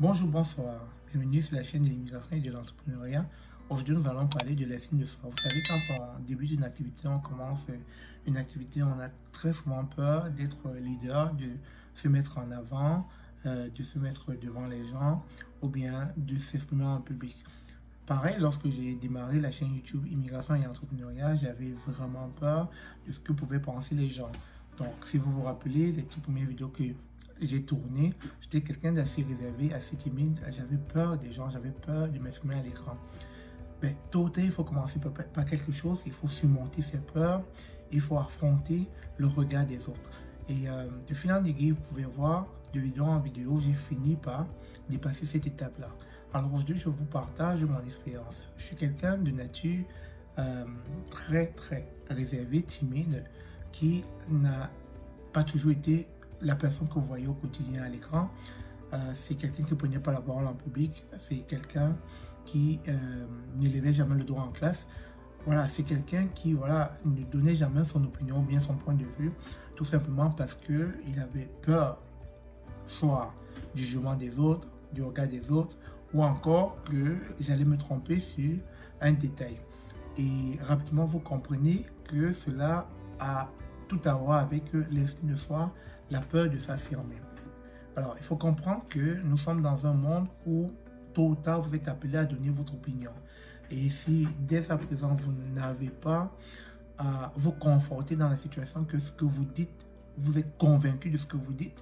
Bonjour, bonsoir. Bienvenue sur la chaîne de l'immigration et de l'entrepreneuriat. Aujourd'hui, nous allons parler de l'estime de soi. Vous savez, quand on débute une activité, on commence une activité, on a très souvent peur d'être leader, de se mettre en avant, de se mettre devant les gens ou bien de s'exprimer en public. Pareil, lorsque j'ai démarré la chaîne YouTube Immigration et Entrepreneuriat, j'avais vraiment peur de ce que pouvaient penser les gens. Donc, si vous vous rappelez, les toutes premières vidéos que j'ai tournées, j'étais quelqu'un d'assez réservé, assez timide. J'avais peur des gens, j'avais peur de m'exprimer à l'écran. Mais tôt ou tard, il faut commencer par quelque chose, il faut surmonter ses peurs, il faut affronter le regard des autres. Et de fil en aiguille, vous pouvez voir, de vidéo en vidéo, j'ai fini par dépasser cette étape-là. Alors aujourd'hui, je vous partage mon expérience. Je suis quelqu'un de nature très réservé, timide, qui n'a pas toujours été la personne que vous voyez au quotidien à l'écran. C'est quelqu'un qui ne prenait pas la parole en public, c'est quelqu'un qui ne levait jamais le doigt en classe. Voilà, c'est quelqu'un qui ne donnait jamais son opinion ou bien son point de vue, tout simplement parce qu'il avait peur, soit du jugement des autres, du regard des autres, ou encore que j'allais me tromper sur un détail. Et rapidement, vous comprenez que cela a tout à voir avec l'estime de soi, la peur de s'affirmer. Alors, il faut comprendre que nous sommes dans un monde où, tôt ou tard, vous êtes appelé à donner votre opinion. Et si, dès à présent, vous n'avez pas à vous conforter dans la situation que ce que vous dites, vous êtes convaincu de ce que vous dites,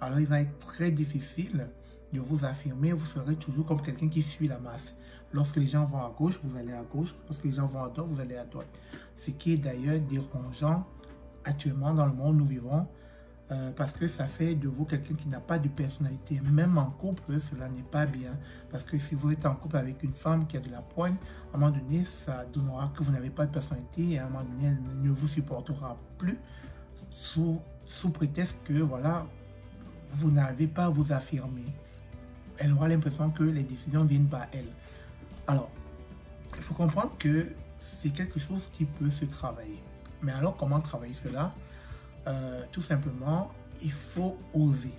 alors il va être très difficile de vous affirmer. Vous serez toujours comme quelqu'un qui suit la masse. Lorsque les gens vont à gauche, vous allez à gauche. Lorsque les gens vont à droite, vous allez à droite. Ce qui est d'ailleurs dérangeant actuellement dans le monde où nous vivons, parce que ça fait de vous quelqu'un qui n'a pas de personnalité. Même en couple, cela n'est pas bien. Parce que si vous êtes en couple avec une femme qui a de la poigne, à un moment donné, ça donnera que vous n'avez pas de personnalité et à un moment donné, elle ne vous supportera plus sous prétexte que vous n'arrivez pas à vous affirmer. Elle aura l'impression que les décisions viennent par elle. Alors, il faut comprendre que c'est quelque chose qui peut se travailler. Mais alors, comment travailler cela? Tout simplement, il faut oser.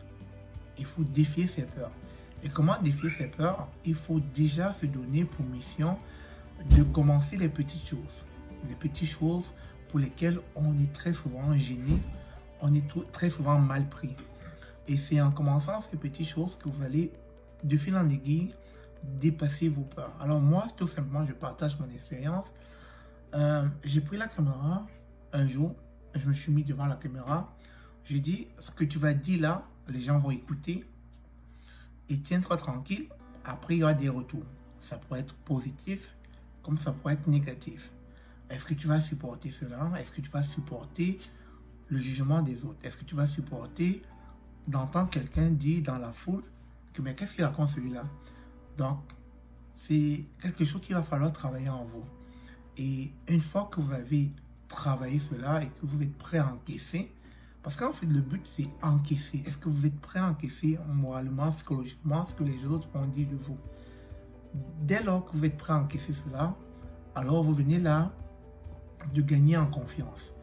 Il faut défier ses peurs. Et comment défier ses peurs? Il faut déjà se donner pour mission de commencer les petites choses. Les petites choses pour lesquelles on est très souvent gêné, on est très souvent mal pris. Et c'est en commençant ces petites choses que vous allez, de fil en aiguille, dépasser vos peurs. Alors moi, tout simplement, je partage mon expérience. J'ai pris la caméra un jour, je me suis mis devant la caméra. J'ai dit, ce que tu vas dire là, les gens vont écouter. Et tiens-toi tranquille, après il y aura des retours. Ça pourrait être positif, comme ça pourrait être négatif. Est-ce que tu vas supporter cela? Est-ce que tu vas supporter le jugement des autres? Est-ce que tu vas supporter d'entendre quelqu'un dire dans la foule que mais qu'est-ce qu'il raconte celui-là? Donc, c'est quelque chose qu'il va falloir travailler en vous. Et une fois que vous avez travaillé cela et que vous êtes prêt à encaisser, parce qu'en fait, le but, c'est encaisser. Est-ce que vous êtes prêt à encaisser moralement, psychologiquement, ce que les autres vont dire de vous? Dès lors que vous êtes prêt à encaisser cela, alors vous venez là de gagner en confiance.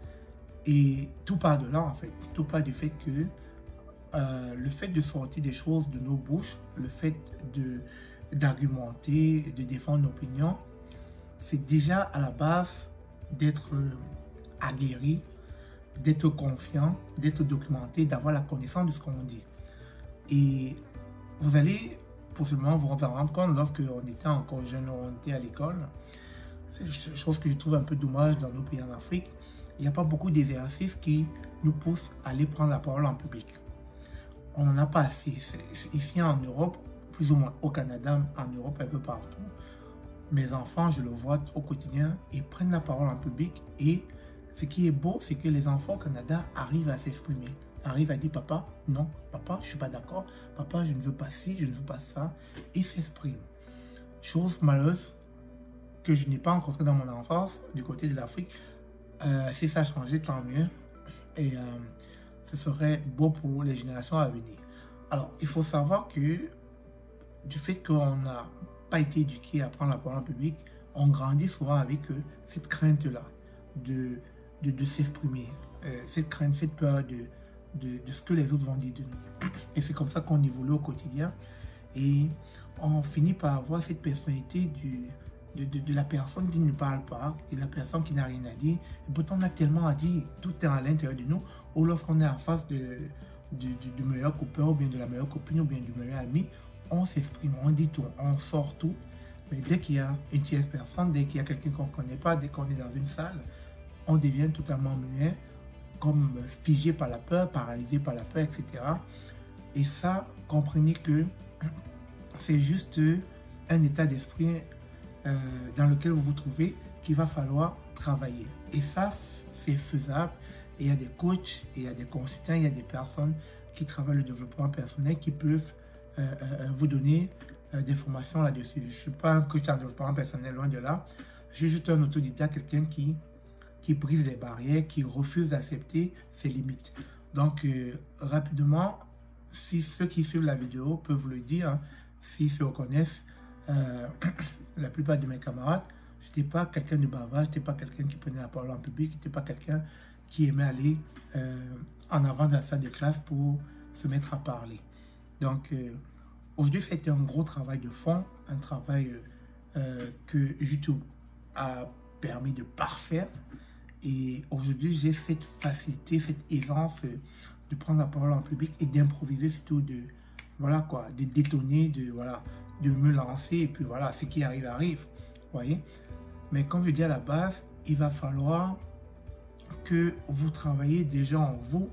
Et tout part de là, en fait. Tout part du fait que le fait de sortir des choses de nos bouches, le fait d'argumenter, de défendre nos opinions, c'est déjà à la base d'être aguerri, d'être confiant, d'être documenté, d'avoir la connaissance de ce qu'on dit. Et vous allez possiblement vous en rendre compte lorsque on était encore jeune, on était à l'école. C'est une chose que je trouve un peu dommage dans nos pays en Afrique. Il n'y a pas beaucoup d'exercices qui nous poussent à aller prendre la parole en public. On n'en a pas assez. Ici en Europe, plus ou moins au Canada, en Europe, un peu partout, mes enfants, je le vois au quotidien, ils prennent la parole en public et ce qui est beau, c'est que les enfants au Canada arrivent à s'exprimer, arrivent à dire papa, non, papa, je ne suis pas d'accord, papa, je ne veux pas ci, je ne veux pas ça, et s'expriment. Chose malheureuse que je n'ai pas rencontrée dans mon enfance du côté de l'Afrique. Si ça a changé, tant mieux. Et ce serait beau pour les générations à venir. Alors, il faut savoir que du fait qu'on n'a pas été éduqué à prendre la parole en public, on grandit souvent avec cette crainte-là de s'exprimer, cette crainte, cette peur de ce que les autres vont dire de nous. Et c'est comme ça qu'on évolue au quotidien. et on finit par avoir cette personnalité de la personne qui ne parle pas, de la personne qui n'a rien à dire. Et pourtant, on a tellement à dire, tout est à l'intérieur de nous, ou lorsqu'on est en face du meilleur copain, ou bien de la meilleure copine, ou bien du meilleur ami, on s'exprime, on dit tout, on sort tout. Mais dès qu'il y a une tierce personne, dès qu'il y a quelqu'un qu'on ne connaît pas, dès qu'on est dans une salle, on devient totalement muet, comme figé par la peur, paralysé par la peur, etc. Et ça, comprenez que c'est juste un état d'esprit dans lequel vous vous trouvez qu'il va falloir travailler. Et ça, c'est faisable. Et il y a des coachs, et il y a des consultants, il y a des personnes qui travaillent le développement personnel qui peuvent vous donner des formations là-dessus. Je ne suis pas un coach en développement personnel, loin de là. Je suis juste un autodidacte, quelqu'un qui brise les barrières, qui refuse d'accepter ses limites. Donc, rapidement, si ceux qui suivent la vidéo peuvent vous le dire, hein, s'ils se reconnaissent, la plupart de mes camarades, je n'étais pas quelqu'un de bavard, je n'étais pas quelqu'un qui prenait la parole en public, je n'étais pas quelqu'un qui aimait aller en avant de la salle de classe pour se mettre à parler. Donc, aujourd'hui, c'était un gros travail de fond, un travail que YouTube a permis de parfaire. Et aujourd'hui, j'ai cette facilité, cette aisance de prendre la parole en public et d'improviser, surtout de détonner, de me lancer. Et puis voilà, ce qui arrive, arrive. Voyez. Mais comme je dis à la base, il va falloir que vous travaillez déjà en vous,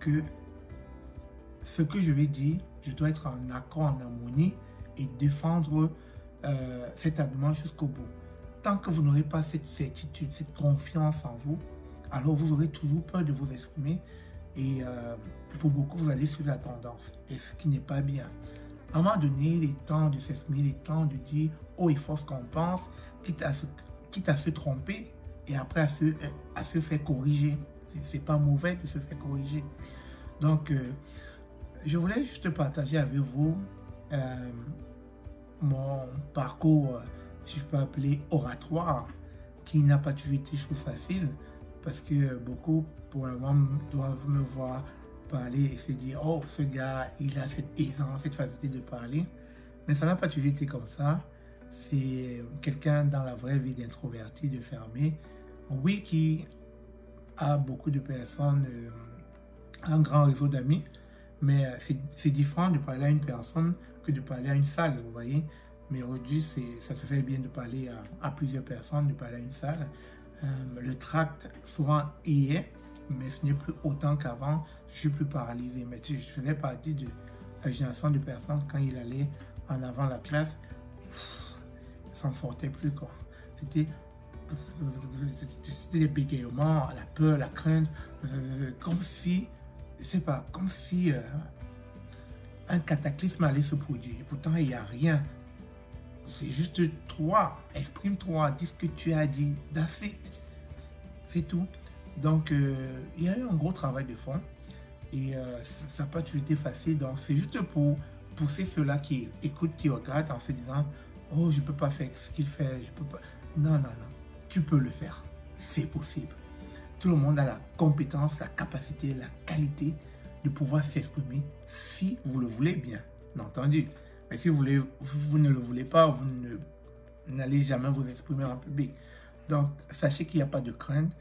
que ce que je vais dire, je dois être en accord, en harmonie et défendre cet argument jusqu'au bout. Tant que vous n'aurez pas cette certitude, cette confiance en vous, alors vous aurez toujours peur de vous exprimer et pour beaucoup, vous allez suivre la tendance, et ce qui n'est pas bien. À un moment donné, il est temps de s'exprimer, il est temps de dire « oh, il faut ce qu'on pense », quitte à se tromper et après à se faire corriger. C'est pas mauvais de se faire corriger. Donc, je voulais juste partager avec vous mon parcours, si je peux appeler oratoire, qui n'a pas toujours été chose facile, parce que beaucoup, pour le moment, doivent me voir parler et se dire « oh, ce gars, il a cette aisance, cette facilité de parler ». Mais ça n'a pas toujours été comme ça. C'est quelqu'un dans la vraie vie d'introverti, de fermé, oui, qui a beaucoup de personnes, un grand réseau d'amis, mais c'est différent de parler à une personne que de parler à une salle, vous voyez. Mais aujourd'hui, ça se fait bien de parler à plusieurs personnes, de parler à une salle. Le tract, souvent, y est, mais ce n'est plus autant qu'avant. Je suis plus paralysé. Mais je faisais partie de la génération de personnes, quand il allait en avant la classe, ça n'en sortait plus, quoi. C'était des bégaiements, la peur, la crainte, comme si, je sais pas, comme si un cataclysme allait se produire. Pourtant, il n'y a rien. C'est juste toi, exprime-toi, dis ce que tu as dit, that's it. C'est tout. Donc, il y a eu un gros travail de fond et ça n'a pas toujours été facile. Donc, c'est juste pour pousser ceux-là qui écoutent, qui regardent en se disant « oh, je ne peux pas faire ce qu'il fait, je peux pas... » Non, non, non. Tu peux le faire. C'est possible. Tout le monde a la compétence, la capacité, la qualité de pouvoir s'exprimer si vous le voulez bien, entendu. Mais si vous ne le voulez pas, vous n'allez jamais vous exprimer en public. Donc, sachez qu'il n'y a pas de crainte.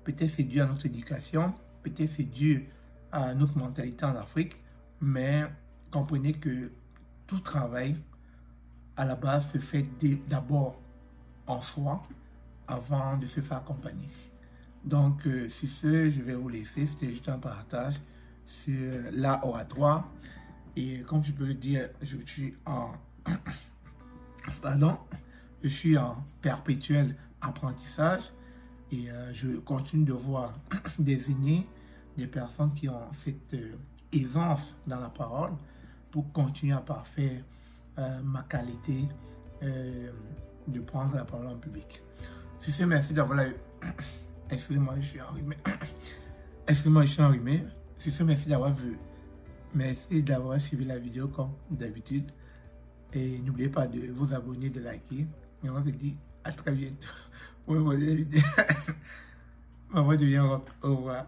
Peut-être c'est dû à notre éducation, peut-être c'est dû à notre mentalité en Afrique, mais comprenez que tout travail, à la base, se fait d'abord en soi, avant de se faire accompagner. Donc, sur ce, je vais vous laisser. C'était juste un partage sur l'art oratoire. Et comme je peux le dire, je suis en je suis en perpétuel apprentissage et je continue de voir des aînés, des personnes qui ont cette aisance dans la parole pour continuer à parfaire ma qualité de prendre la parole en public. Sur ce, merci d'avoir la... Excusez-moi, je suis enrhumé. Excusez-moi, je suis enrhumé. Sur ce, merci d'avoir vu. Merci d'avoir suivi la vidéo comme d'habitude. Et n'oubliez pas de vous abonner, de liker. Et on se dit à très bientôt pour une prochaine vidéo. Ma voix devient rock. Au revoir.